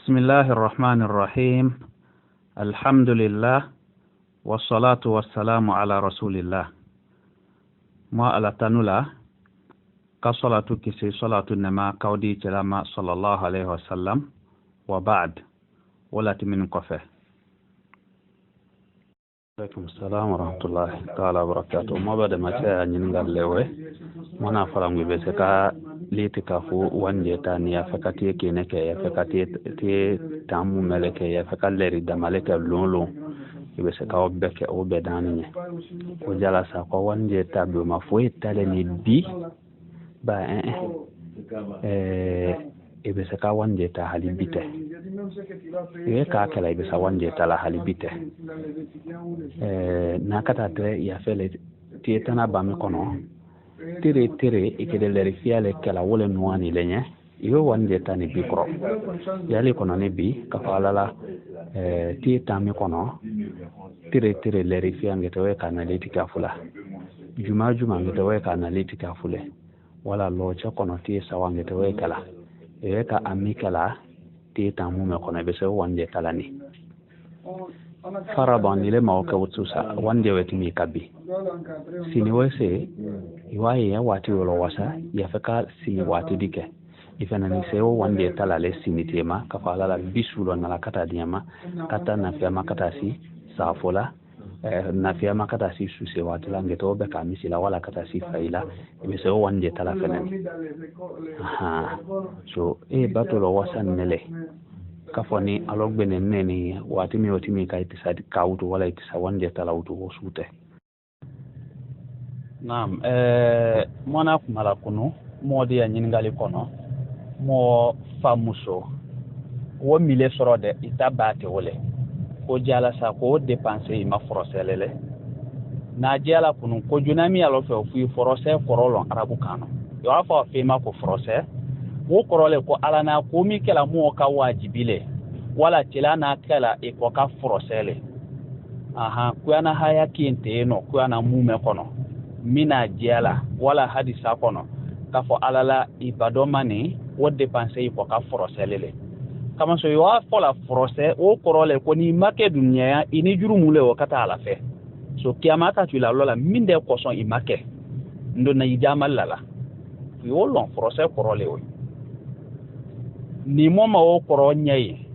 بسم الله الرحمن الرحيم الحمد لله والصلاة والسلام على رسول الله ما على تنولا كصلاة كسي صلاة النما كودي تلاما صلى الله عليه وسلم وبعد ولا تمن قفه. عليكم السلام ورحمة الله تعالى وبركاته. ما بعد ما شاء نينغال لوي منا فرام بيسكا litikafu wanje tani ya fakati keneke ya fakati te tamu meleke ya fakaleri da maleke lolo ibeseka obeke obedani o jala sa ko wanje tabu mafoi tale ni bi ba ibeseka wanje ta halibite ye ka kala ibesa wanje ta la halibite nakata tre ya fele tietana ba mi kono tere ikede lerifia kala wole nuani lenye iwe wanje tani bikro yali kono ne bi kafalala ti tami kono tere lerifia ngetowe kanalitika fula juma ngetowe kanalitika fule wala locha kono ti sawa ngetowe kala iwe ka amikala ti tamu me kono bese wanje talani faraban ile mawka wutsusa wanje wetimi kabi sini wese iwaye ya wati wolo wasa ya feka sini wati dike ifana ni sewo wande talale sini tema kafala la bisulo na la kata diama kata na fiama kata si safola na fiama kata si suse wati la ngeto be kamisi la wala kata si faila ibe sewo wande tala fenani so batolo wasa nele kafoni alogbene neni wati mi otimi ka itisadi kautu wala itisa wande tala utu wosute. Naam, mwana kumala kuno modi ya nyingali kono mo famuso wo mile sorode itabate wole ko jala sa ko dépenser ima foroselele na jala kuno ko junami alo fe fu forose korolo arabu kano yo afa fe ma ko forose wo korole ko alana ko mi kala mo ka wajibile wala tilana kala e ko ka forosele ku ana haya kinte no ku ana mume kono mina jela wala hadisa kono kafo alala ibadomani wo dépenser ko ka foroselele kama so yo fola forose o korole ko ni make dunya ini jurumule o kata ala fe so kiama ka tula lola minde ko son imake ndo na ijamal lala yo lon forose korole o ni moma o koro nyai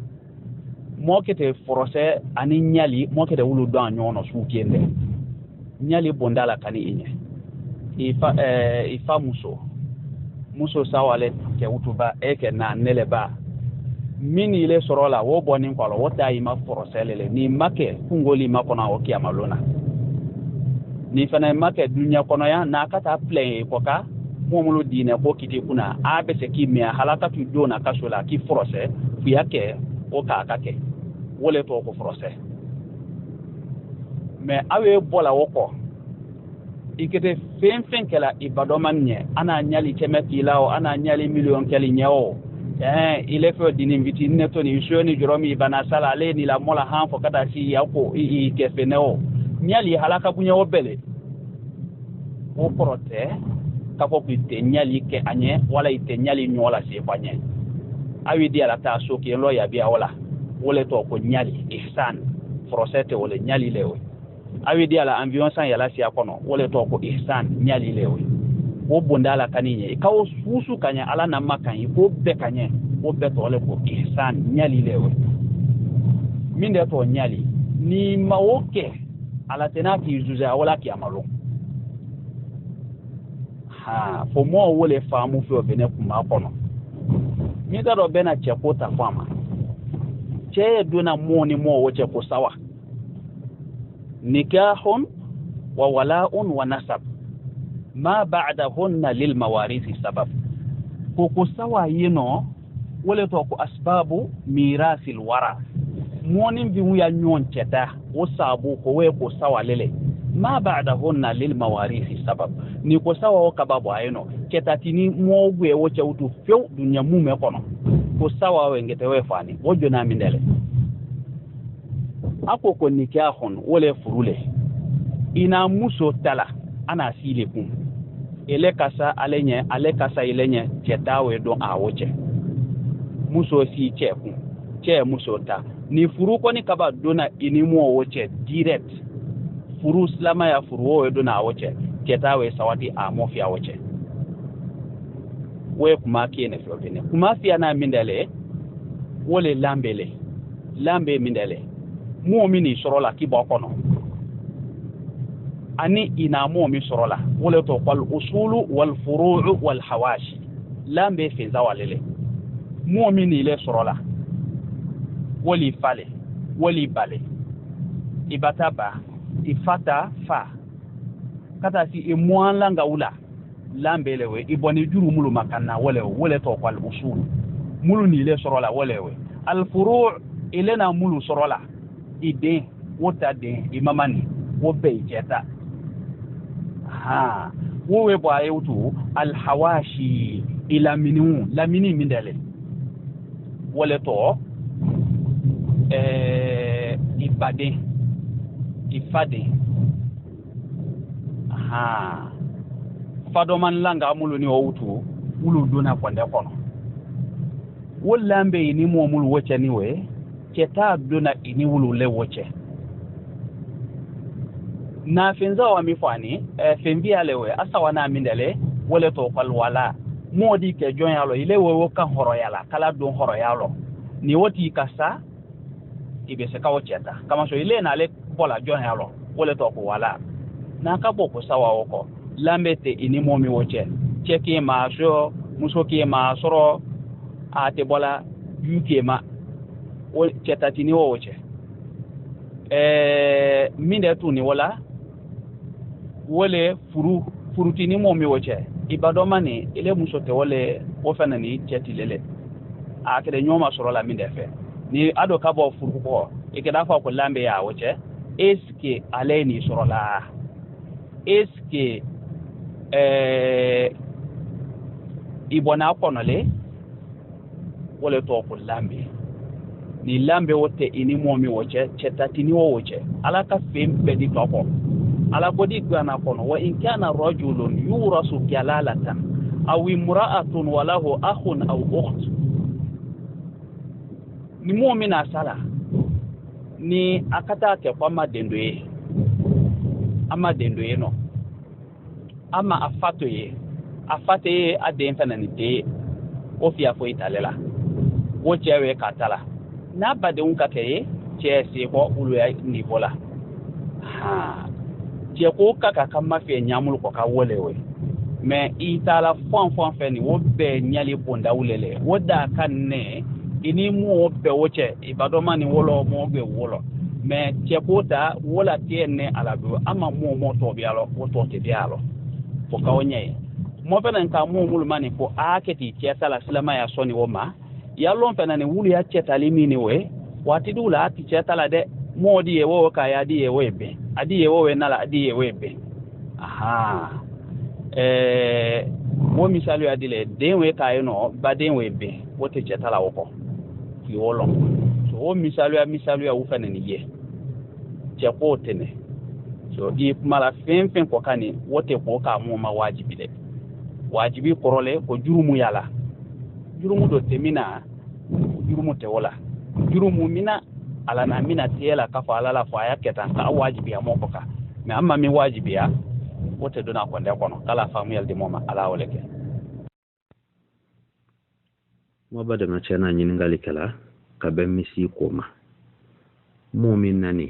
mo kete forose ani nyali mo kete wulu do anyono su kende nyali bondala kani inye ifa muso sawale ke utuba eke na neleba mini ile sorola wo boni kwalo wota ima foroselele ni make kungoli makona oki amalona ni fana make dunya kono ya na kata play koka momulo dine ko kiti kuna abese ki me halaka tu dona kasola ki forose fu yake o ka akake wole to ko forose me awe bola woko ikete fen kala ibadoman nye ana nyali temeti lao ana nyali million kali nyao ile fo dinimviti neto ni shoni joromi bana sala le ni la mola hanfo kata si yako i kefeneo nyali halaka bunya obele o prote kapo bite nyali ke anye wala ite nyali nyola si kwanye awi dia la ta so ke lo ya bia wala to ko nyali ihsan frosete wala nyali lewe awi dia la environ 100 yala si akono wole to ko ihsan nyali lewe wo bondala kaninye ka o susu kanya ala na makan ko be kanye wo be to le ko ihsan nyali lewe minde to nyali ni mawoke ala tenati zuza wala ki amalo fo mo wole famu fi obene kuma kono mi da do bena cheko ta fama che duna mo ni mo wo cheko sawa nikahun wa wala'un wa nasab ma ba'dahunna lil mawarisi sabab ko sawa yino wole to ko asbabu mirasil wara monin bi mu ya nyon cheta o sabu ko we ko sawa lele ma ba'dahunna lil mawarisi sabab ni ko sawa o kababu ayino ketatini mo gwe wo chawtu few dunya mume kono ko sawa we ngete we fani wojo na mindele ako ko nikahun wole furule ina muso tala ana sile kum ele kasa ilenye chetawe do awoche muso si cheku cɛ muso ta ni furu kɔni kaba donna ini mo wo cɛ direct furu silamaya furu wo donna wo cɛ ta we sawati a mo fiya wo cɛ we kuma kene flobine kuma fiya na mindele wole lambe mindele mo mini sorola ki bo kono ani ina mo mi sorola wole to qal usulu wal furu' wal hawashi lambe fi zawalele mo mini le sorola woli fale woli bale ibataba ifata fa kata si e moanla ngaula lambele we iboni juru mulu makanna wole to qal usul mulu ni le sorola wole we al furu' ilena mulu sorola ide wota de imamani wo be jeta ha wo we bo ayutu al hawashi ila minu lamini mindele wole to ifade ha fadoman langa mulu ni owutu mulu dona kwande kono wolambe ni mo mulu woche ni we cheta dona ini wulu le woche na finza wa mifani fenvia lewe asa wana mindele wole to qalwala modi ke jonyalo ile wo kan horo yala kala don horo yalo ni woti kasa ibe se kawo cheta kama so ile na le bola jonyalo wole to ko wala na ka boko sawa woko lambete ini momi woche cheki ma so musoki ma soro ate bola yuke ma o cheta tini woche minde tu ni wala wole furutini momi woche ibadomani ile musote wole ofana ni cheti lele akede nyoma soro la minde fe ni ado kabo furu ko ikeda fa ko lambe ya woche eske aleni soro la eske ibona konole wole to ko lambe ni lambe wote ini momi woche chetatini woche ala ka fem bedi toko ala bodi gwana kono wa in kana rajulun yurasu jalalatan aw imra'atun wa lahu akhun aw ukht ni mu'mina sala ni akata ke kwa madendoye ama dendoye no ama afatoye aden fananite ofia fo italela wo chewe katala na bade un kakeye chese ko ulu ya ni bola ha je ko kaka kama fe nyamul ko ka wolewe me itala fon fe ni wo be nyali bonda ulele woda kanne ini mu be woche ibadoma ni wolo mo be wolo me je ko ta wola tienne alado ama mo to bialo wo to te bialo ko ka onye mo fe nan ka mo mulmani ko aketi chesala silama ya soni woma yallon fe nan wulu ya chetali mini we wati dula ati chetala de modi ye wo ka ya di ye webe adi ye wo nala adi ye webe aha wo misali ya dile denwe ka yeno ba denwe be wote chetala woko ki wolo so wo misali ya ufana ni ye chepo tene so di mala fen ko kani wote ko ka mo ma wajibi de wajibi korole ko jurumu yala jurumu do temina jurumu te wala jurumu mina ala na mina tiela kafa alala fa yake tan ka wajibi ya moko ka me amma mi wajibi ya wote dona ko nde kono kala famu yalde moma ala woleke mo bade ma chena nyin ngali kala ka be misi koma mu'min nani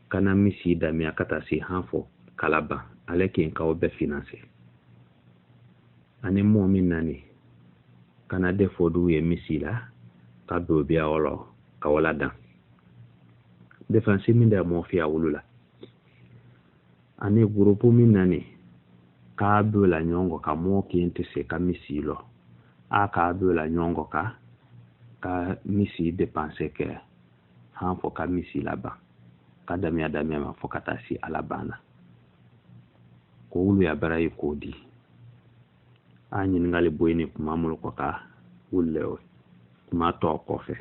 kana misi da mi akata si hanfo kalaba aleke ka obe finance ani mu'min nani kana defo du ye misi la ka do bia olo ka wala dan defense min da mo fi awulula ani grupu min nani ka do la nyongo ka mo ki entese ka misi lo aka do la nyongo ka misi dépenser ke han fo ka misi laba ka damia ma fo kata si alabana ko wulu ya barai ko di anyi ngali boyni kuma mul ko ka wulle kuma to ko fe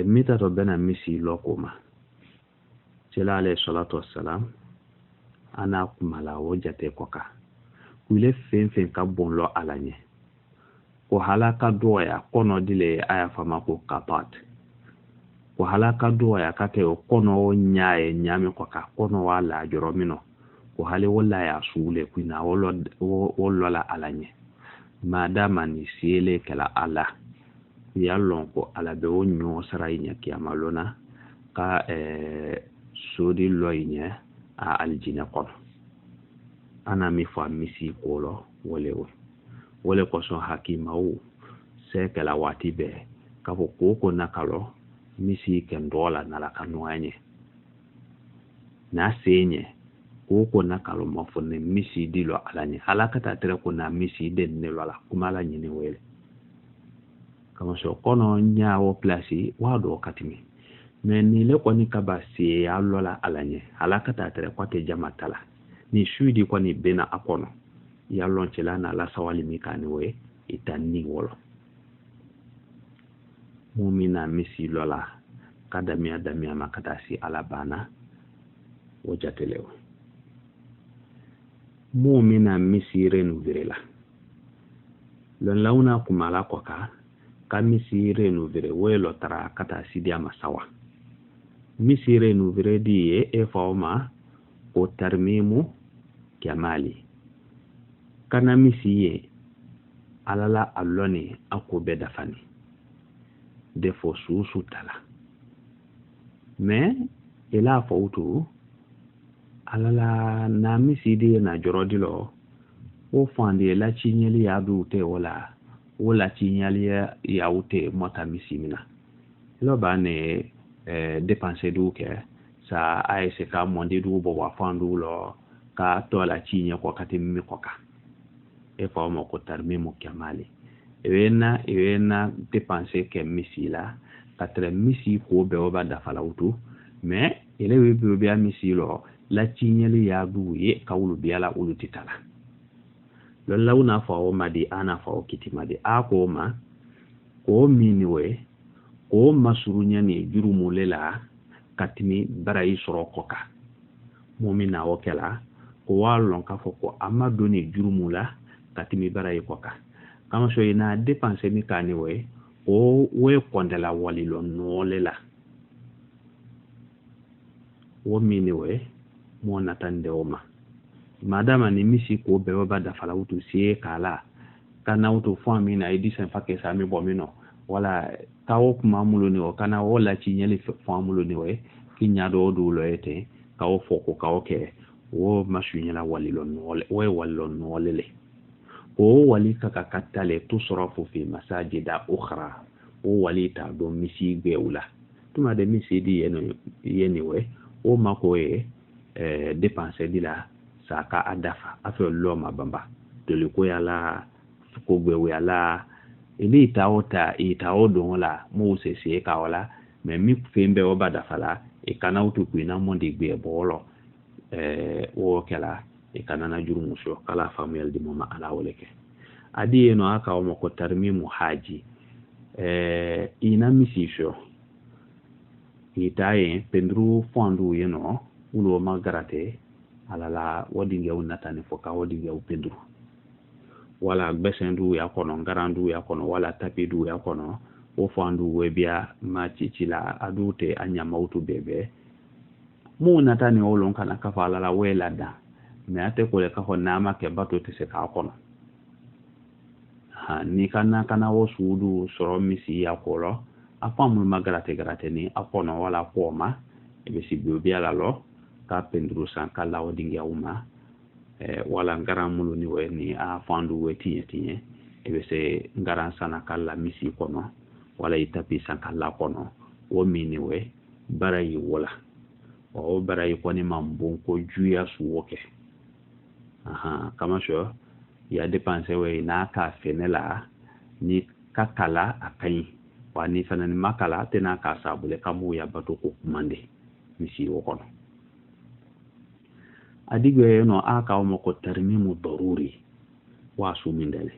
mita to bena misi lokoma cela alayhi salatu wassalam ana kumala wojate ko ka kule fen ka bon lo alanye ko halaka doya kono dile aya fama ko kapat ko halaka doya kake o kono nyaaye nyame ko ka kono wala joromino ko hale wala ya sule kuina wolo la alanye madama ni siele kala ala yallon ko ala be wonyo saray nya kiamalona ka sodi loynya a aljina kono ana mi fa misi kolo wole ko so hakima o se kala wati be ka ko nakalo misi ken dola na la kanwanye na senye ko nakalo mafone misi dilo alanye halakata tere ko na misi den ne lola kumala nyine wele kama so kono nyaawo place wado katimi mais ni le ko ni kabasi ya lola alanye halakata tere ko te jamatala ni shuidi ko ni bena akono ya lonchela na la sawali mikani we itani wolo mumina misi lola kadamia damia makatasi alabana wojatelewe mumina misi renouveler la lon launa kumala koka ka misi renouveler welo tara kata sidia masawa misi renouveler di e fauma o tarmimu kamali kana misi ye alala alloni akobe dafani defo susu tala mais ila fautu alala na misi di na jorodilo o fandi la chinyeli ya dute wala chinyeli ya ute mota misi mina lo bane dépenser du ke sa aise ka mondi du bo wa fandu lo ka to la chinya ko kati mi ko ka e fa mo ko tarmi mo kamali ewena dépenser ke misi la katre misi ko be oba da falautu mais ele we be a misi lo la chinyeli ya du ye kawulu biala ulu titala lo launa fa o madi ana fa o kitimadi ako ma ko miniwe ko masurunya ni jurumu lela katimi barayi soro koka momina wokela ko walon ka foko amado ni jurumu la katimi barayi koka kama so ina dépenser mi kani we o we kondela walilo no lela wo miniwe mo natande oma madama ni misi ko be ba da fala utu sie kala kana utu fami na edisen fake sami bomino wala kawo kuma mulo ni o kana wala chinyeli famulo ni we kinya do do lo ete kawo foko kawo ke wo mashunyela walilo no we wallo no lele o wali kaka katale tusrafu fi masajida ukhra o wali ta do misi beula tuma de misi di yeni we o mako dépenser dila saka adafa afa loma bamba de ko yala ko gwe yala ili itaodo la mo se ka wala mais mi fembe o bada fala e kana utu kuina mondi gbe bolo o kala e kana na juru muso kala famel di mama ala woleke adi eno aka o moko tarmimu haji ina misisho itaye pendru fondu yeno ulo magarate alala wodinge unatani foka wodinge upendru wala gbesendu ya kono ngarandu ya kono wala tapidu ya kono o fondu webia machichila adute anyama utu bebe mu natani olon kana kafala la welada me ate kole ka honama ke bato tese ka kono ha ni kana wo sudu soro misi ya kolo afamu magarate ni akono wala poma ebe sibio la lo ka pendru san kala wodinge uma wala ngaran mulu ni we ni a fandu we tinye ebe se ngaran sana kala misi kono wala itapi san kala kono wo mini we barayi wala o barayi koni mambon ko juya suwoke kama sho ya dépenser we na ka fenela ni kakala akai wani fanani makala tena ka sabule kamu ya bato ko kumande misi wokono adigwe no aka o moko tarmimu daruri wa sumindele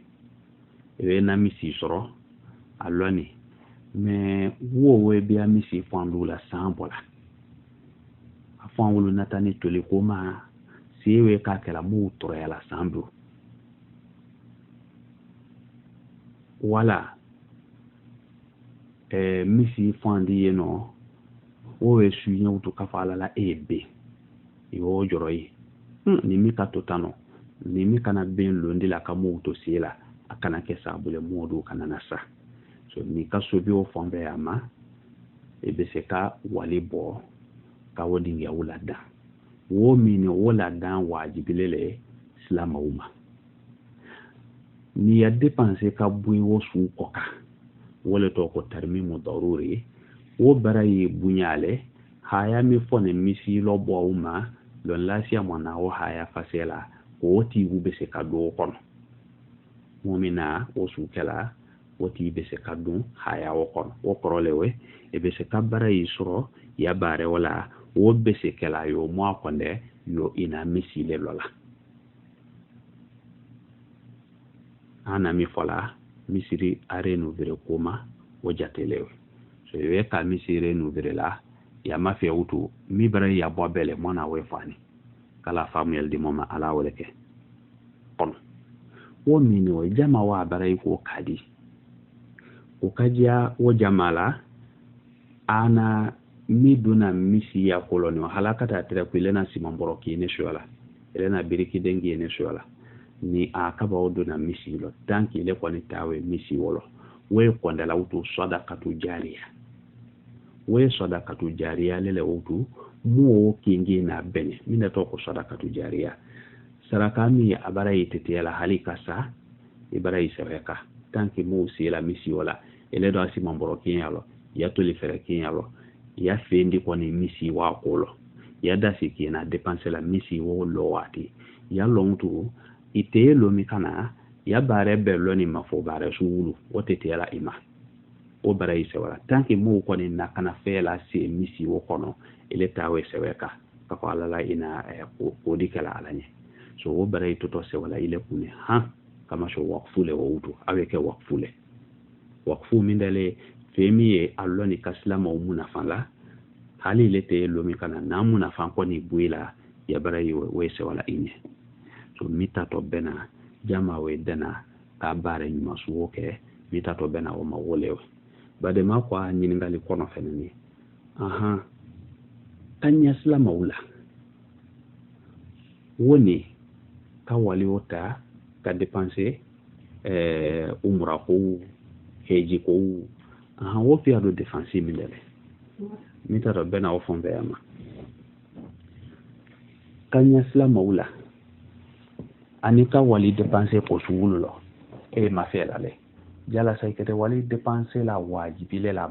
ewe na misi soro aloni me wo we bia misi fandula sambola afan wulu natani tole koma siwe ka kala mu toro ya la sambu wala misi fandi yeno o e sunya utu kafala la ebe yo joroi ni mi ka totano ni mi kana ben londi la kamu to sila akana ke sabule modu kana nasa so ni ka sobi o fombe ama ebe se ka wali bo ka wodi ya ulada wo mini wala dan wajibilele islam uma ni ya dépenser ka buy wo su koka wala to ko tarmimu daruri wo barayi bunyale haya mi fone misi lo bo uma lo lasia mona wo haya fasela ko ti ube se ka do kono momina wo su kala wo ti be se ka do haya wo kono wo korolewe e be se ka barayi soro ya bare wala wo be se kala yo mo akonde yo ina misi le lola ana mi fola misiri arenu vire koma wo jatelewe so ye ka misiri nu vire la ya mafia utu mi bara ya bobele mona we fani kala famel di mama ala woleke on wo mini wo jama wa bara ko kadi ko kajia wo jamala ana mi duna misi ya koloni halakata tere ko lena simamboro ki ne shola elena biriki dengi ne shola ni akaba odona misi lo tanki ile kwa nitawe misi wolo we kwandala utu sadaqatu jariya we sadaqatu jariya lele utu muo kingi na bene mina toko sadaqatu jariya sarakami abara itetea la halika sa ibara iseweka tanki mu sila misi wala ele do asi mamboro kinyalo ya tuli fere kinyalo ya fendi kwa ni misi wa kolo ya dasi kina dépenser la misi wo lo wati ya longtu ite lomi kana ya bare bello ni mafo bare suulu wotete la ima o bare ise wala tanki mu ko ni nakana fela se misi wo kono ele tawe seweka ka ko ala la ina ko dikala alanye so o bare toto se wala ile kune ha kama so wakfule wo utu aweke wakfu mindale femiye allo ni kaslama umuna fala hali lete lomi kana namuna fan ko ni buila ya bare we se wala inye so mita to bena jama we dana ka bare nyuma suwoke mita to bena o ma wolewe bade ma kwa nyiningali kono feneni tanya sila maula woni ka wali wota ka dépenser umra ko heji ko wo fi ado dépenser mindele mita to bena o fombe ama tanya sila maula anika wali dépenser ko suwulu lo e ma fela le jala say kete wali dépenser la wajibile la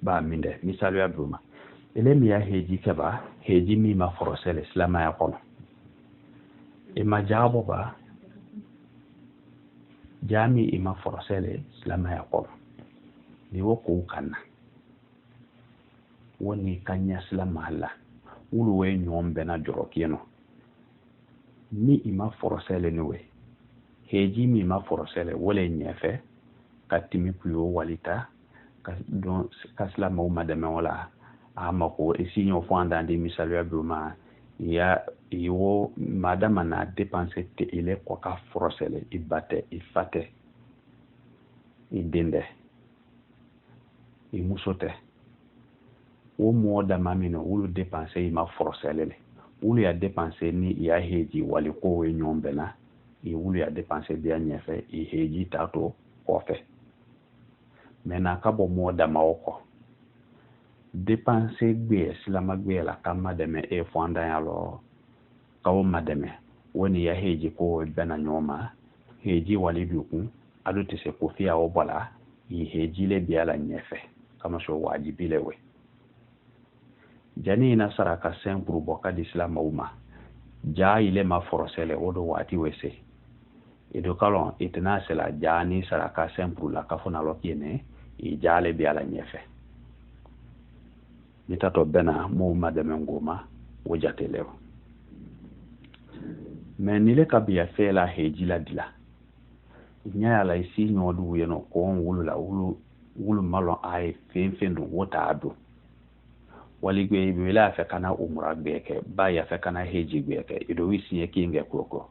ba minde misalu ya bruma ele mi ya heji keba heji mi ma forosele islama ya kono e ma jabo ba jami ima forosele islama ya kono ni woko ukana woni kanya islama hala ulu we nyombe na jorokino ni ima forosele niwe heji mi ma forosele wole nyefe katimi puyo walita don kasla ma madame wala amako esinyo fanda ndi misalu ya bruma ya yo madame na dépenser te ile kwa ka forosele ibate ifate idende imusote o moda mamino ulu dépenser ima forosele le ulu ya dépenser ni ya heji wali ko we nyombe na ulu ya dépenser bien nyefe i heji tato kofe mena kabo moda maoko dépenser gbe silama gbe la kama deme e fonda ya lo kawo mademe woni ya heji ko bena nyoma heji wali duku aluti se kofia obola i heji le biala nyefe kama so wajibile we jani ina saraka sempuru boka di islam uma ja ile ma forosele odo wati wese edo kalon itna sela jani saraka sempuru la kafuna lokine i jale bi ala nyefe mitato bena mo madame ngoma wojatelew men ile kabia fela heji la dila nya la isi nyodu yeno ko wulu la wulu malon ay fenfendu wota ado waligwe bila afekana umra gbeke ba ya afekana heji gbeke ido wisi yake inge koko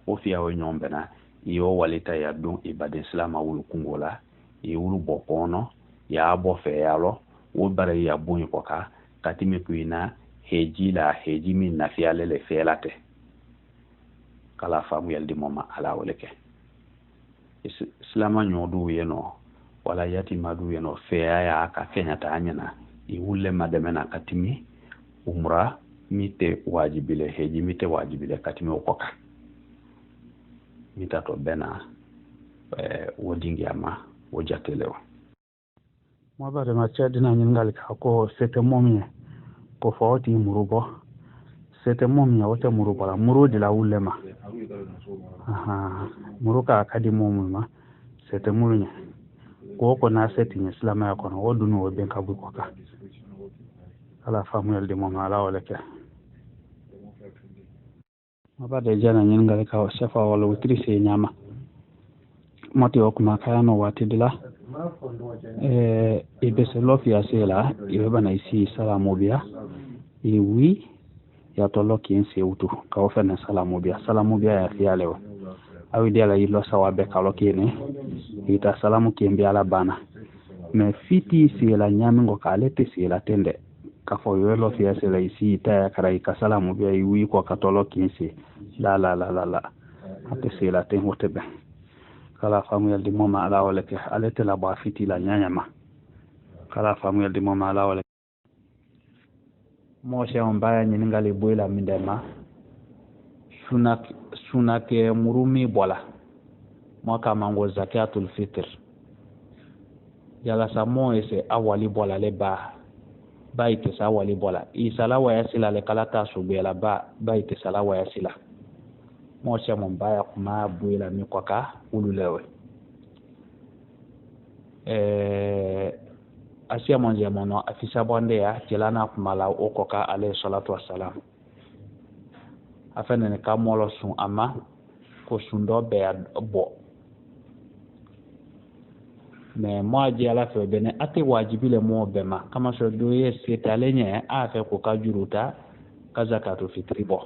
ofia we nyombe na iyo walita ya don ibaden silama wulu kungola i wulu bokono ya bo fe yalo wo bare ya bon ko ka katimi kuina heji la heji min nafiale le felate kala famu yaldi moma ala woleke islama nyodu yeno wala yati madu yeno fe ya ka kenya ta anyana i wulle madamena katimi umra mite wajibile heji mite wajibile katimi okoka mita to bena wodingi ama wojatelewa mo bare ma chadina ngal ka ko sete momie ko fawti murubo sete momie wote murubo la murudi la ulema aha muruka kadi momuma sete mulunya ko na sete ni islama ya kono wodunu wo ben kabu ko ka ala famu yelde mom ala waleke mabade jana ngal ka sefa wala wutri se nyama moti okuma kayano watidila ibese lofia sela ibana isi salamobia iwi ya toloki ense utu ka ofena salamobia ya fialewa awi diala ilo sawabe kalokene ita salamu kiembia la bana me fiti sela nyamingo kalete sela tende kafo yelo fia sela isi ita ya karai ka salamobia iwi kwa katoloki ense la ate sela ten hotebe kala famu yaldi moma ala waleke alete la ba fiti la nyanyama kala famu yaldi moma ala waleke mo se on baya nyi ngali boyla mindema sunake murumi bola mo kama ngo zakatul fitr yala samo ese awali bola le ba ite sa awali bola isala wa yasila le kala ta subela ba ite sala wa yasila mo se mon baya kuma boyla mi kwaka ululewe asia monje mono afisa bonde ya jelana kumala okoka alayhi salatu wassalam afene ne kamolo sun ama ko sundo be bo me mo aje ala fe bene ate wajibile mo bema kama so doye setalenye afa ko kajuruta kazakatu fitri bo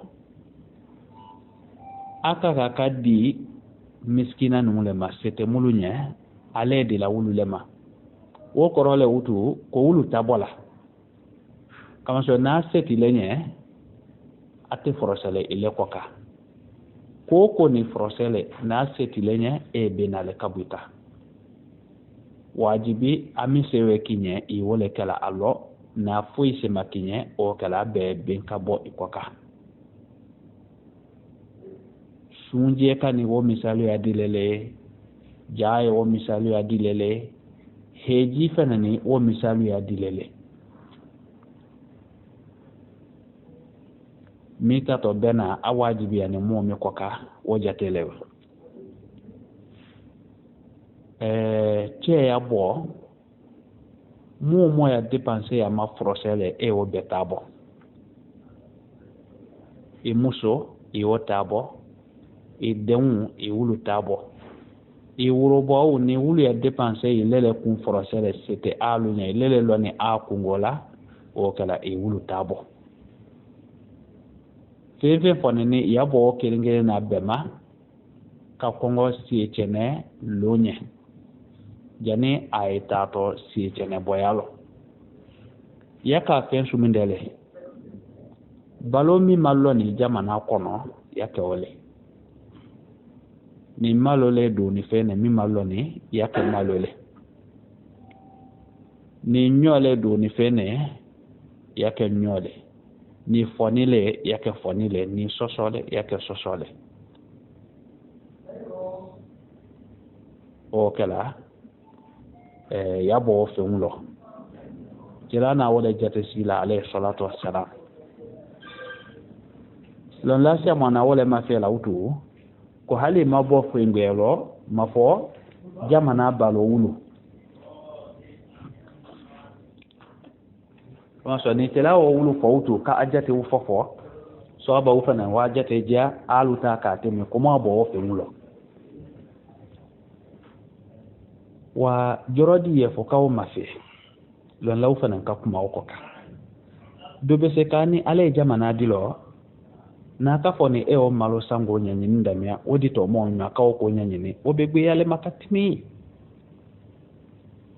aka kadi miskina numule masete mulunye ale de la wululema wo korole wutu ko wulu tabola kama so na seti lenye ate forosele ile koka ko ni forosele na seti lenye e benale kabuta wajibi amisewe kinye i wole kala allo na fuise makinye o kala be ben kabo ikoka sunje kani wo misalu ya dilele jaye wo misalu ya dilele heji fanani wo misalu ya dilele mita to bena awajibi ya ni mo mi koka wo jatelewe che ya bo mo ya dépenser ya ma frosele e wo betabo e muso e wo tabo e denw e wulu tabo e wurobo ni wulu ya dépenser ilele kun frosele c'était alunya ilele lo ni a kungola o kala e wulu tabo fefe fonene ya bo kelengele na bema ka kongo si chene lonye jani aitato si chene boyalo yaka fensu mindele balomi maloni jamana kono yake ole ni malole do ni fene mi maloni yake malole ni nyole do ni fene yake nyole ni fonile yake fonile ni sosole yake sosole o kala yabo femulo jelana wala jate sila alayhi salatu wassalam lon la sia mona wala ma fe la utu ko hali mabo fengelo mafo jamana balo wulu so ni tela o wulu fo utu ka ajate u fofo so aba u fana wa jate ja aluta ka temi ko ma bo femulo wa jorodi ye fo kawo mafe lon law fana ka kuma o koka do be se kani ale jamana dilo na ka fo ni e o malo sango nyanyi ndamia odi to mo nya ka o ko nyanyi ni o be gbe yale makatimi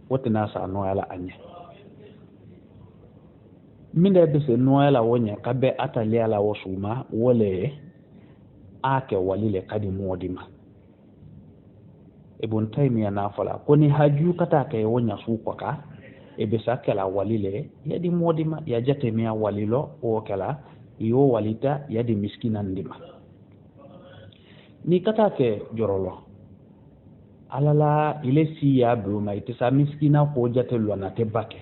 wotina sa no ala anya minde be se no ala wonya ka be atali ala wosuma wole ake walile kadi modima ibn taymiya na fala koni haju kata ke wonya su kwaka e be sakala walile yadi modima ya jate miya walilo o kala yo walita yadi miskina ndima ni kata ke jorolo alala ile si ya bluma itisa miskina ko jate lwana te bake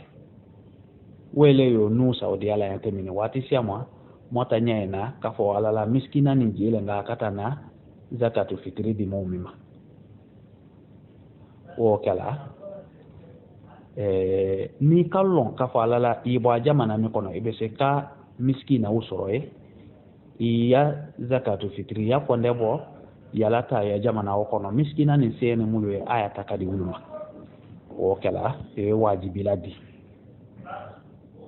wele yo nu saudi ala yante mini wati siamwa mota nyaena kafo alala miskina ni jile nga kata na zakatu fitri di muumima o kala ni kallon kafo alala ibo jamana mi kono ibe se ka miskina usoroe iya zakatu fitri ya konde bo yalata ya jamana o kono miskina ni sene mulu e aya takadi wuluma o kala wajibi ladi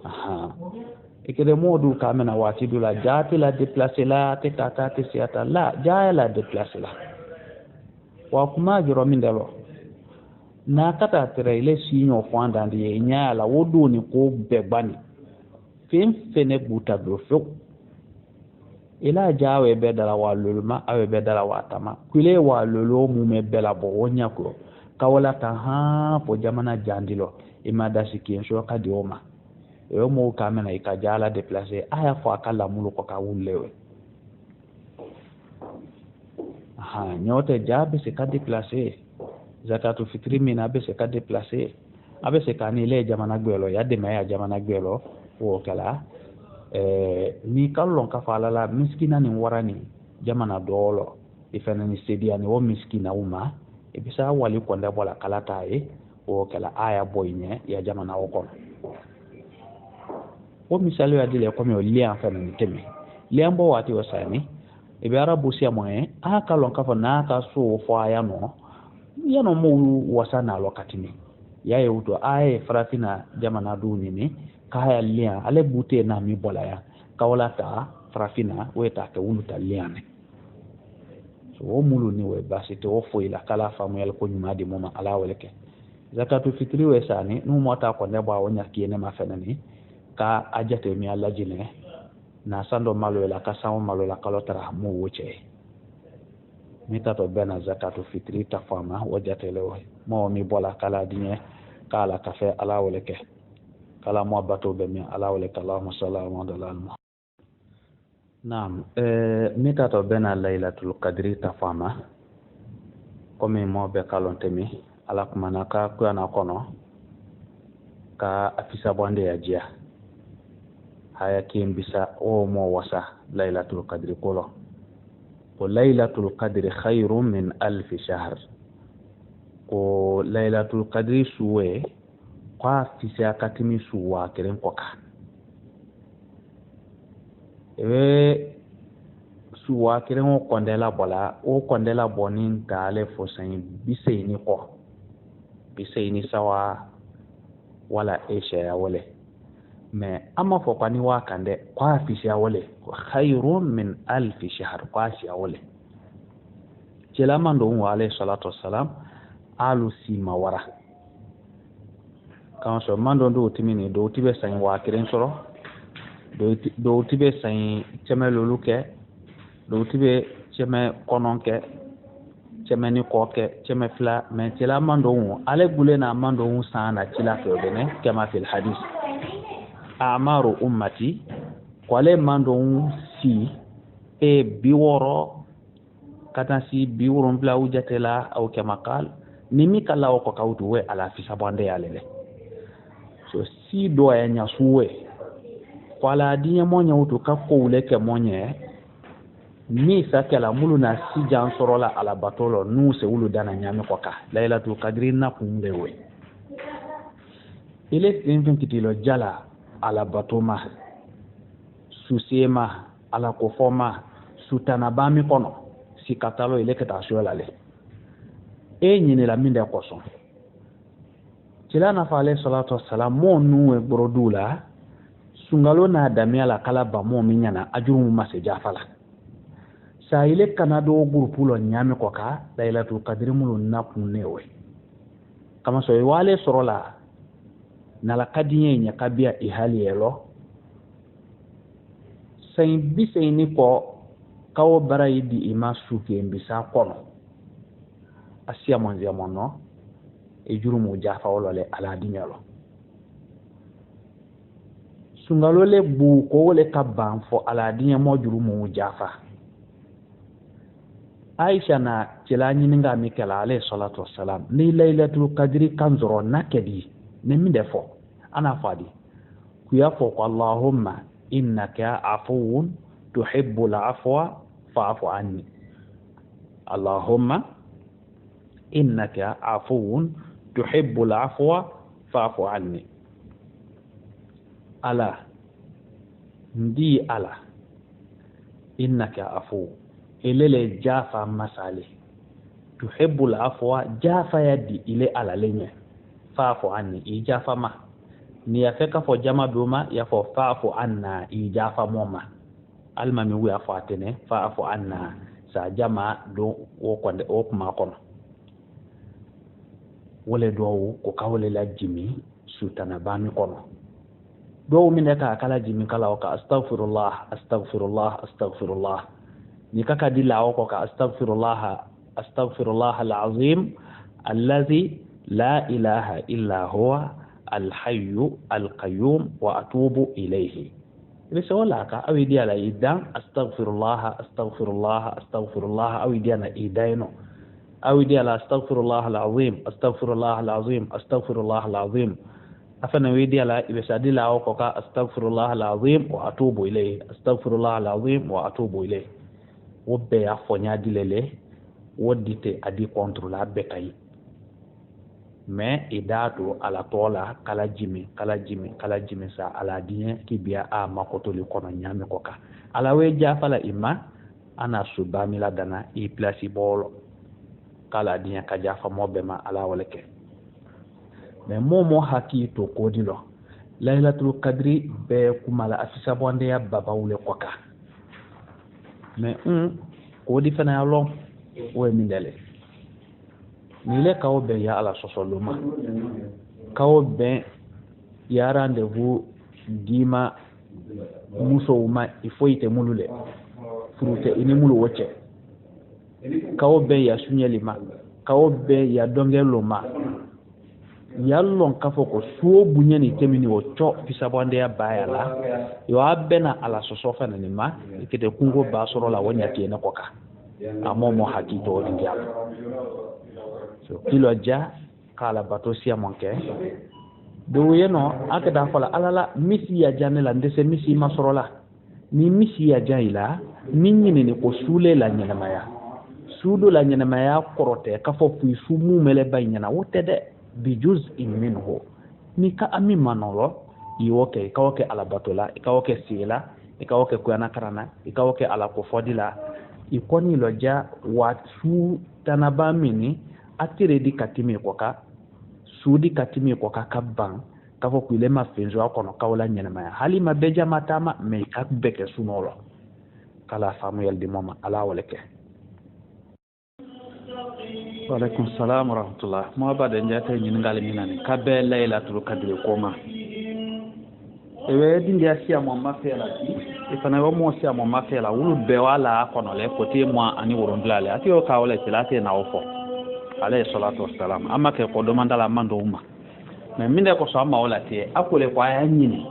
aha ikede modu kamena wati dula jati la déplacer la te kata te siata la jaya la déplacer la wa kuma jiro mindelo na kata tere ile sinyo kwanda ndiye nya la wodu ni ko begbani fim fene buta do fo ila jawe be dala wa luluma awe be dala wa tama kule wa lulu mu me bela bo wonya ko kawala ta ha po jamana jandilo imada sikin so kadi oma yo mo kamena ikajala déplacer aya fo akala mulu ko ka wulewe aha nyote jabe se ka déplacer zakatu fitri mina be se ka déplacer abe se kani le jamana gbelo ya de maya jamana gbelo wo kala ni kallon ka fala la miskina ni warani jamana dolo ifana ni sedia ni wo miskina uma e bisa wali ko nda bola kala tae wo kala aya boyne ya jamana wo kono o misali ya dile ko mi o lien fa ni temi lien bo wati o sani e be arabu sia moyen a kallon ka fa na ka so fo aya no yano mo wasana lokatini ya yuto aya farafina jamana duni ni kaya lien ale bute na mi bola ya kawala ta farafina weta ka wuluta lien so o mulu ni we basite o fo ila kala famu yal ko nyuma di moma ala weleke zakatu fitri we sani no mota ko ne ba wonya kiyene ma fenani ka ajate mi alla jine na sando malo la ka sawo malo la kalotara mo woche mita to bena zakatu fitri ta fama wajate le mo mi bola kala dinye kala kafe ala weleke kala mo bato be mi ala weleke allahumma salli ala muhammad naam mita to bena lailatul qadri ta fama komi mo be kalontemi ala kumana ka kuana kono ka afisa bonde ya jia haya kimbisa o mo wasa lailatul qadri kolo ko lailatul qadri khairun min alf shahr ko lailatul qadri suwe kwa fisa katimi suwa keren koka suwa keren o kondela bola o kondela bonin tale fo sayin biseini ko biseini sawa wala esha ya wale me amma fo kwani wa kande kwa fisa wale khairun min alf shahr kwa sha wale jelama ndo wa alayhi salatu wassalam alu si mawara kan so mando ndo timini do tibe sayin wa keren soro do tibe sayin cheme loluke do tibe cheme kononke cheme ni koke cheme fla men tila mando ale gule na mando sana tila ke bene kama fil hadith amaru ummati kwale mando si e biworo kata si biworo bla ujatela au kama qal nimi kala ko kawtu we ala fi sabande yalele so si do ya nyasuwe kwala dinya monya utu ka ko uleke monye ni sakela mulu na si jan sorola ala batolo nu se ulu dana nyame koka lailatul qadri na kundewe ile tinfin kitilo jala ala batoma susema ala kofoma sutana bami kono si katalo ile keta shola le nyine la minde koso tilana fa alayhi salatu wassalam mo nu e brodula sungalo na damia la kala ba mo minyana ajuru ma se jafala sa ile kana do grupu lo nyame ko ka laylatul qadri mulu nakunne we kama so wale sorola nala kadiye nya kabia ihali elo sain bisaini ko kawo barai di ima suke mbisa kono asia monzia mono e jurumu jafa wolole ala dinyalo sungalole bu ko wole kabban fo ala dinya mo jurumu jafa Aisha na cilani ninga mikela alayhi salatu wassalam ni laylatul qadri kanzoro nakedi ne minde fo ana fadi ku ya fo Allahumma innaka afuwun tuhibbul afwa fa'fu anni Allahumma innaka afuwun tuhibbul afwa fa'fu anni ala ndi ala innaka afuwun ilele jafa masale tuhibbul afwa jafa yadi ile ala lenye fa'fu anni ijafa ma ni yafeka fo jama duma ya fo fa'fu anna ijafa moma almami wi afatene fa'fu anna sa jama do wo konde o kuma kono wole do ko kawle la jimi sutana bami kono do min ka kala jimi kala o ka astaghfirullah astaghfirullah astaghfirullah ni kaka dila o ko ka astaghfirullah alazim alladhi la ilaha illa huwa alhayyu alqayyum wa atubu ilayhi bisa wala ka awi dia la idan astaghfirullah astaghfirullah astaghfirullah awi dia na idaino awi dia la astaghfirullah alazim astaghfirullah alazim astaghfirullah alazim afana wi dia la bisa dila o ko ka astaghfirullah alazim wa atubu ilayhi astaghfirullah alazim wa atubu ilayhi wobbe ya fonya dilele wodite adi contrôle bekay mais idatu ala tola kala jimi sa ala dien kibia a makotoli kono nyame koka ala we jafala imma ana subami la dana i place bolo kala dien ka jafa mobe ma ala waleke mais momo hakito kodilo laylatul qadri be kumala afisa bonde ya baba wule koka mais kodi fana ya long we mindele nile kawo ben ya ala sosoluma kawo ben ya rendez-vous dima muso uma ifoite mulule frute ini mulu woche kawo ben ya sunyelima kawo ben ya dongeloma yallon kafo ko suo bunyani temini wo cho pisabonde ya bayala yo abena ala sosofa nanima ikete kungo basoro la wonya tiena koka amomo hakito ndialo so kilo ja kala bato sia monke do yeno akada fala alala misi ya janela ndese misi masorola ni misi ya jaila ninni ni ko sule la nyanamaya sudo la nyanamaya korote kafo fu sumu mele baynyana wotede bijuz minhu ni ka ami manolo iwoke ikawoke ala batola ikawoke sila ikawoke kuyana karana ikawoke ala kufodila ikoni loja watu tanabamini atire di katimi koka sudi katimi koka kabang kafo kuile mafenzo akono kawla nyenema hali mabeja matama me kakbeke sunolo kala Samuel di mama ala waleke. Wa alaikum salam wa rahmatullah. Mo bade njate nyingali minani kabe laylatul qadri koma ewe dindi asia mo mafela ti ifana wo mo sia mo mafela wulu be wala kono le kote mo ani worondlale ati o kawle tilate na ofo alayhi salatu wassalam amma ke ko domanda la mando umma me minde ko so amma wala ti akole ko ayanyini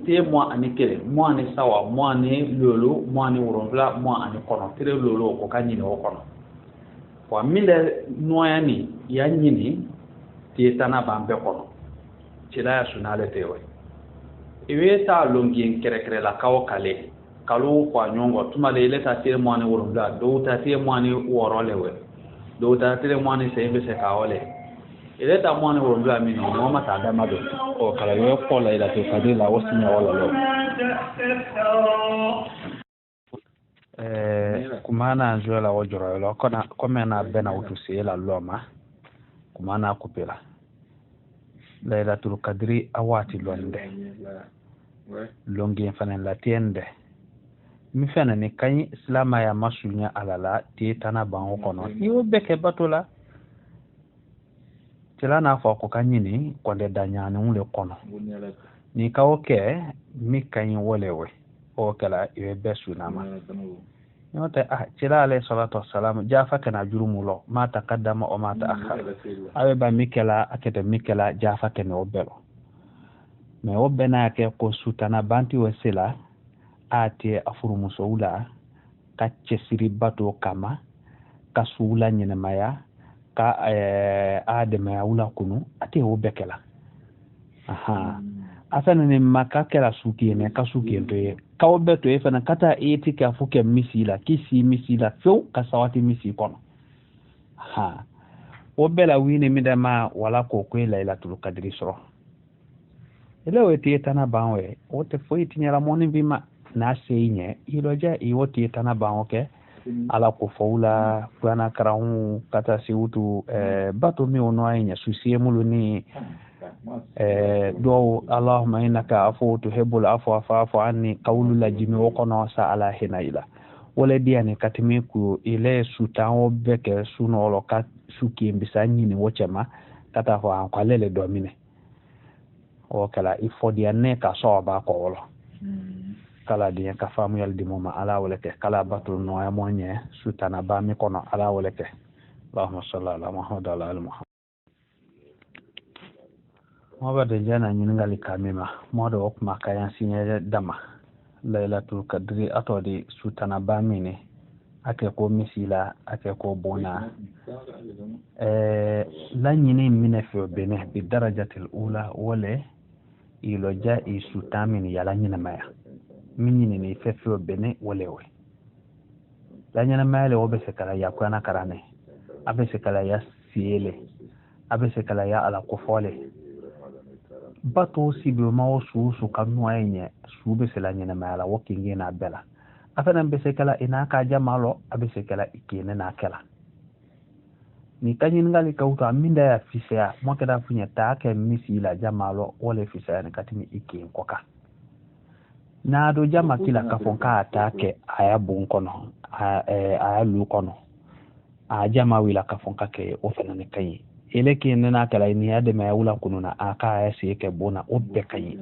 te mo ani kele mo ani sawa mo ani lolo mo ani worondla mo ani kono tere lolo ko kanyini o kono ko minde noyani yanyini ti tana bambe kono cila sunale tewe iwe ta longi kere la kawo kale kalu kwa nyongo tumale ile ta tire mwani worumla do ta tire mwani worolewe do ta tire mwani sembe se kaole ile ta mwani worumla mino mo mata da mado o kala yo kola ila to kadila wosinya wala lo kumana njola wojoro lo kona komena bena utusi la loma kumana kupela laylatul qadri awati londe longi fanen la tiende mi fena ni kany silama ya masunya alala ti tana bango kono iwo beke batola tila na fo ko kanyini konde danyane ule kono ni kawoke mi kany wolewe o kala iwe besu nama yote tila alayhi salatu wassalam jafa kana jurumulo ma taqaddama o ma ta'akhkhar awe ba mikela akete mikela jafa kana obelo me obena ke ko sutana banti wasila ate afuru musoula ka cesiri bato kama ka suula nyenemaya ka adema ula kunu ate obekela afana ni makakela suki ne ka suki ndoye ka obeto efana kata eti ka fuke misila kisi misila fo ka sawati misi kono obela wini midama wala ko ko lailatul qadri soro ele weti tana banwe wote fo itinyala moni bima na seinye iloja iwoti tana bangoke ala ko faula kuna karahu kata siutu bato mi ono aynya susie muluni do allahumma innaka afu tuhibbul afwa fa'fu anni qawlu la jimi wokono sa ala hinaila wala diane katimi ku ile sutanwo beke sunolo ka suki mbisani ni wochema kata ho an kwalele domine o kala ifo diane ka so ba ko wolo kala diya ka famu yal di moma ala wala ke kala batul no ya monye sutana ba mi kono ala wala ke allahumma salli ala muhammad ala ali muhammad mo ba de jana nyin ngali kamima mo do ok makayan sinye dama lailatul qadri atodi sutana ba mini ake ko misila ake ko bona la nyini mine fi bene bi darajatil ula wala ilo ja isutamini yala nyina maya minni ni fefo bene wolewe la nyana male obe sekala ya kwana karane abe sekala ya siele abe sekala ya ala kofole bato sibe ma su kanu ayenye su be sela nyana mala wokinge na bela afana be sekala ina ka jamalo abe sekala ikene na kala ni kanyin ngali kauta aminda ya fisea mwakeda funya taake misi la jamalo wole fisea ni katimi ikene koka na do jama kila kafonka atake aya bunkono aya lukono a jama wila kafonka ke ofana ne kai ele ke nena kala ni ade ma wula kununa aka aya se ke bona obbe kai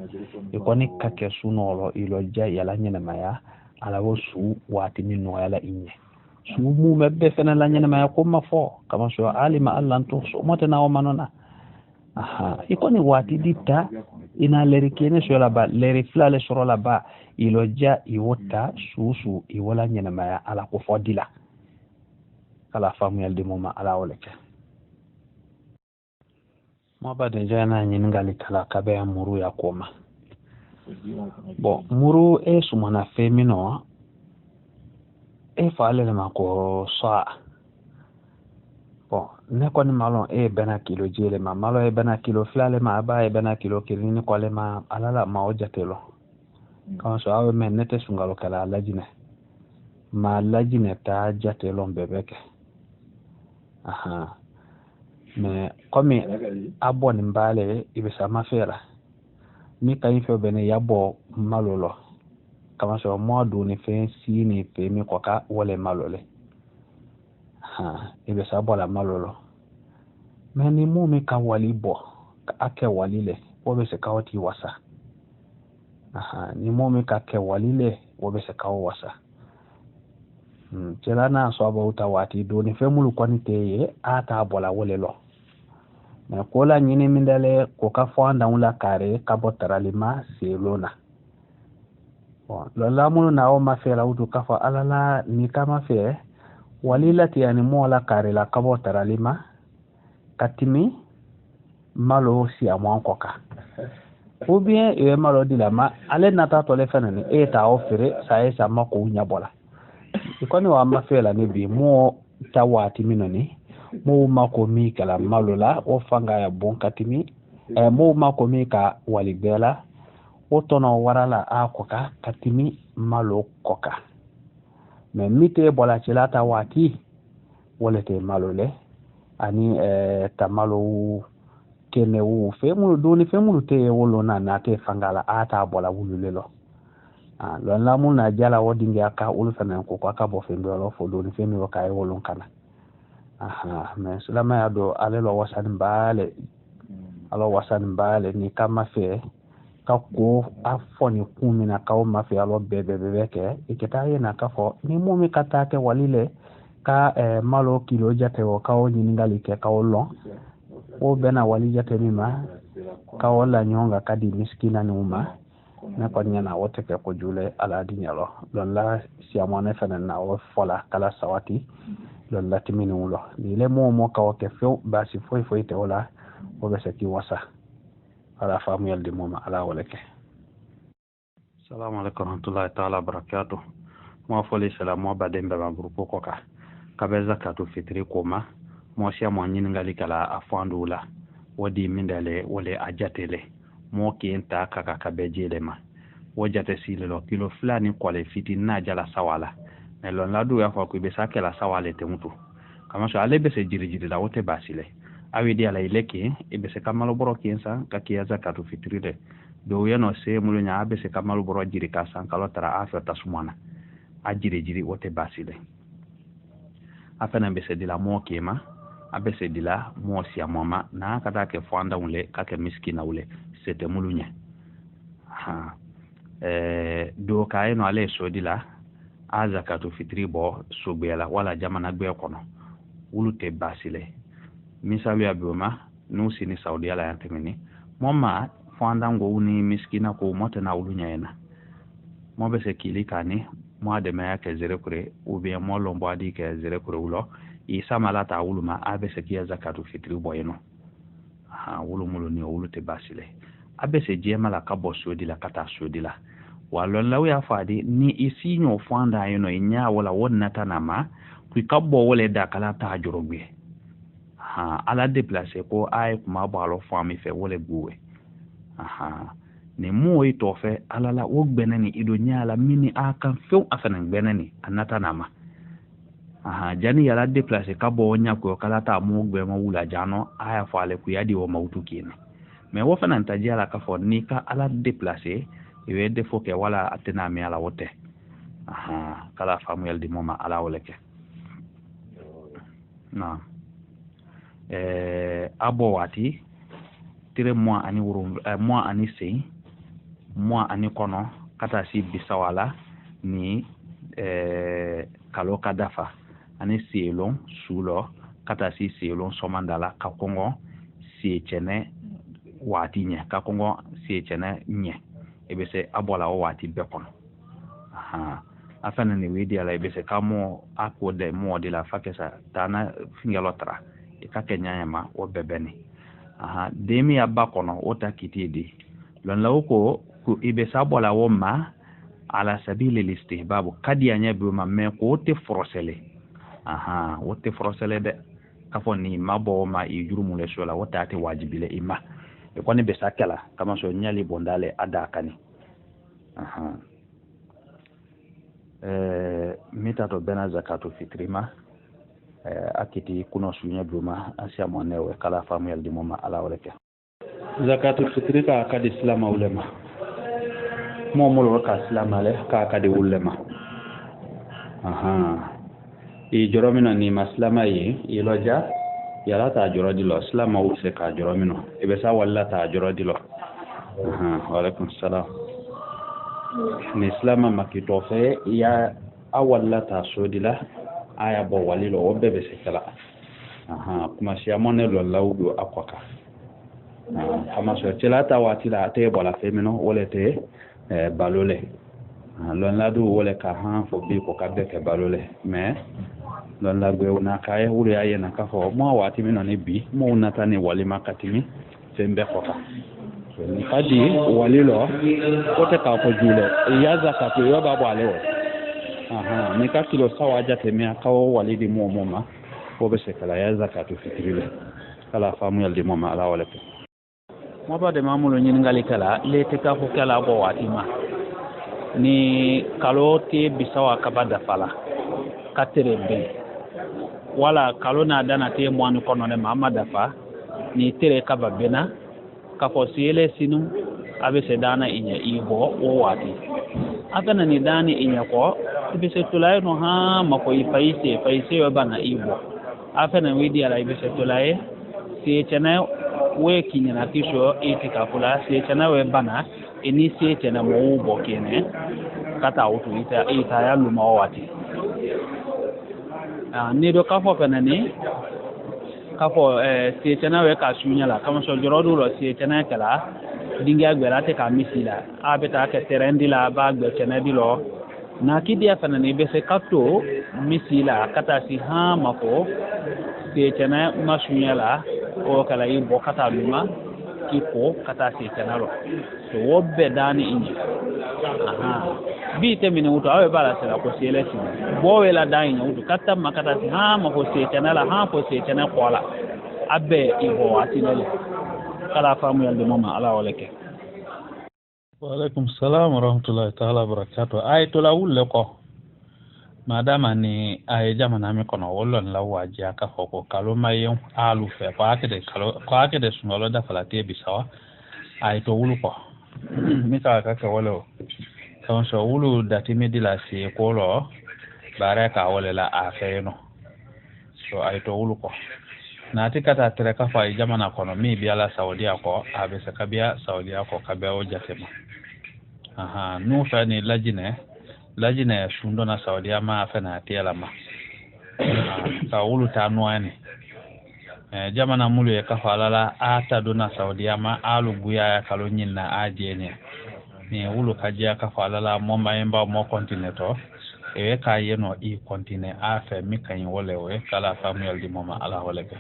ikoni kake sunolo ilo ja yala nyene maya ala wosu wati minno yala inye su mu mebbe fena la nyene maya ko mafo kama so alima allah to so mota na o manona ikoni wati dita ina leri kene so la ba leri flale soro la ba iloja iwota susu iwala nyana maya ala ko fodila kala famu yalde moma ala woleke mo ba de jana nyin ngali kala kabe muru ya koma bon muru sumana femino faale le mako sa bon ne ko ni malon bena kilo jele ma malo bena kilo flale ma ba bena kilo kilini ko le ma alala ma ojatelo kan so awe men nete sungalo kala lajine ma lajine ta jatelo mbebeke me komi abon mbale ibisa mafera mi kan fo bene yabo malolo kama so mo do ni fe si ni fe mi ko ka wole malole ibisa bola malolo me ni mu mi ka wali bo ake walile wobe se kawti wasa ni mu mi ka ke walile wobe se kawo wasa celana so ba uta wati do ni fe mulu kwante ye ata bola wole lo me ko la nyini mindale ko ka fonda ula kare ka botaralima selona lo la mulu na o ma fe la utu ka fa alala ni kama fe walilati yani mola kare la ka botaralima katimi malo si amon koka ou bien malo di la ma ale nata to le fenani ta ofere sa mako nya bola ikoni wa ma fe la ne bi mo tawati minoni mo mako mi kala malo la o fanga ya bon katimi mo mako mi ka walibela o tono warala a koka katimi malo koka me mite bola chilata wati wolete malo le ani tamalo kene wu femulu doni femulu te wolo na te fangala ata bola wululelo lon la mun na jala wodingi aka ulu fana ko aka bo fe ndolo fo do ni fe mi waka e wolon kana mais silama ya do ale lo wasan baale alo wasan baale ni kama fe ka ko afoni kumi na ka o mafi alo bebe ke iketa yena ka fo ni mumi kata ke walile ka malo kilo jate o ka o ngali ke ka o lon o bena wali jate mima ka o la nyonga kadi miskina ni uma na ko nyana wote ke ko jule ala dinyalo don la siamone fenen na o fola kala sawati don la timini ulo ni le mo ka o ke few basi foi te wala o be se ki wasa ala famu yaldi moma ala walake. Assalamu alaikum warahmatullahi ta'ala barakatuh. Mo foli salam mo badembe ma grupo koka kabeza katu fitri koma mo sia mo nyin ngali kala afandula wodi mindale wole ajatele mo kenta kaka kabejele ma wojate sile lo kilo fulani kwale fiti na jala sawala melon la du ya fa ku be sakela sawale te mutu kama so ale be se jiri la wote basile awi dia la ileki ibe se kamalo boro kiensa ka kiaza katu fitri de do yano se mulu nya abe se kamalo boro jiri ka san kalo tara afa tasumana a jiri wote basile afana be se dila mo kema abe se dila mo sia mama na kata ke fanda ule kake miskina ule sete mulu nya do kaye no ale so dila a zakatu fitri bo so bela wala jamana gbe kono wulu te basile misalu ya bioma no sini saudi ala yantemini moma fanda ngo uni miskina ko mota na wulu nyena mo be se kili kani mo de me ke zere kure ou bien mo lombo adi ke zere kure wulo isa malata wulu ma abe se kiya zakatu fitri bo yeno wulu mulu ni wulu te basile abe se jema la kabo sodi la kata sodi la walon lawi afadi ni isi nyo fanda yeno inya wala wonna tanama ku kabo wole da kala ta jorogbe ala déplacer ko ay kuma balo fami fe wole buwe ne mo ito fe ala la wo gbenani ido nyala mini aka fe afana gbenani anata nama jani yala déplacer kabo wonya ko kala ta mo gbe mo wula jano aya fale ku yadi wo mautu kine mais wo fana ntajala ka fo ni ka ala déplacer iwe defo ke wala atena mi ala wote kala famu yaldi moma ala woleke na abo wati tire mois ani wuru mois ani sei mois ani kono kata si bisawala ni kalo kadafa ani sielon sulo kata si sielon somandala kakongo si chene wati nye kakongo si chene nye ebese abola o wati bekono afana ni wedi ala ebese kamo akode mo de la fakesa tana fingelotra ikake nyanyama o bebeni demi abakono ota kitidi lon lawko ku ibesa abola wo ma ala sabili listihbab kadi anyabu ma me ko te frosele wote frosele de kafoni mabo ma ijurumu le shola wota ate wajibile ima e koni be sakela kama so nyali bondale adakani mita to bena zakatu fitrima akiti kuno sunya bluma asia monewe kala famu yaldi moma ala waleke zakatu fitrika akadi islama ulema momulo ka islama le ka akadi ulema i joromino ni maslama yi iloja yala ta joro dilo islama use ka joromino ibesa walla ta joro dilo wa alaikum salam ni islama makito fe ya awalla ta sodila aya bo walilo obebe sekala kuma siamone lo lawdu akwaka kama so tilata watila te bola femino wolete balole lon ladu wole ka fo bi ko kabbe ke balole mais lon la gwe una kaye wuri aye na ka fo mo wati mino ne bi mo unata ne wali makatimi fembe koka so ni kadi walilo kote ka ko jule ya zakatu yo babo alewo ni ka kilo sawa jate me akawo walidi mo moma ko be se kala ya zakatu fitrile kala famu yaldi moma ala wala mo ba de mamulo nyin ngali kala le te ka ko kala bo watima ni kalote bisawa kabada fala katere be wala kalona dana te mwanu kono ne mamada fa ni tere kaba bena ka fo siele sinu abe se dana inya ibo o wati afana ni dani inyako ibese tulaye no ha mako ifaise yo bana ibo afana widi ala ibese tulaye si chana we kinyana kisho itikafula si chana we bana ini si chana mo ubo kene kata utu ita ya luma wati ni do kafo penani kafo si chana we ka sunya la kama so jorodu lo si chana kala dinga gbera te ka misila abeta ke terendi la ba gbe chana dilo na kidia penani be se kato misila kata si ha mako si chana masunya la o kala ibo kata luma kiko kata si chana lo so wobbe dani inji bi te mini uto awe bala sela ko sele si bowe la dai nya uto kata makata si ha ma ko se chana la ha ko se chana kola abbe ibo atinele kala famu yalde mama ala waleke wa alaikum salam wa rahmatullahi ta'ala barakatuh ay to la wulle ko madama ni ay jamana mi kono wollon la waji aka foko kalo mayen alu fe ko akede sunolo da falate bisawa ay to wulu ko mi ka wolo kan so wulu dati medila si ko lo bare ka wole la afeno so ay to wulu ko na tikata tere ka fa jamana kono mi biala saudia ko abe sakabia saudia ko kabia o jatema nu fa ni lajine shundo na saudia ma fa na tiela ma ka wulu ta nuani jamana mulu e ka fa lala ata do na saudia ma alu buya ya kalo nyinna ajene ni wulu kajia ka fa lala mo mayemba mo contineto e ka yeno i continue afa mi kan wolewe kala famu yaldi moma ala wolebe.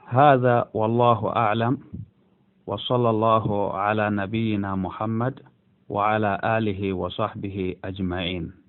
هذا والله أعلم وصلى الله على نبينا محمد وعلى آله وصحبه أجمعين.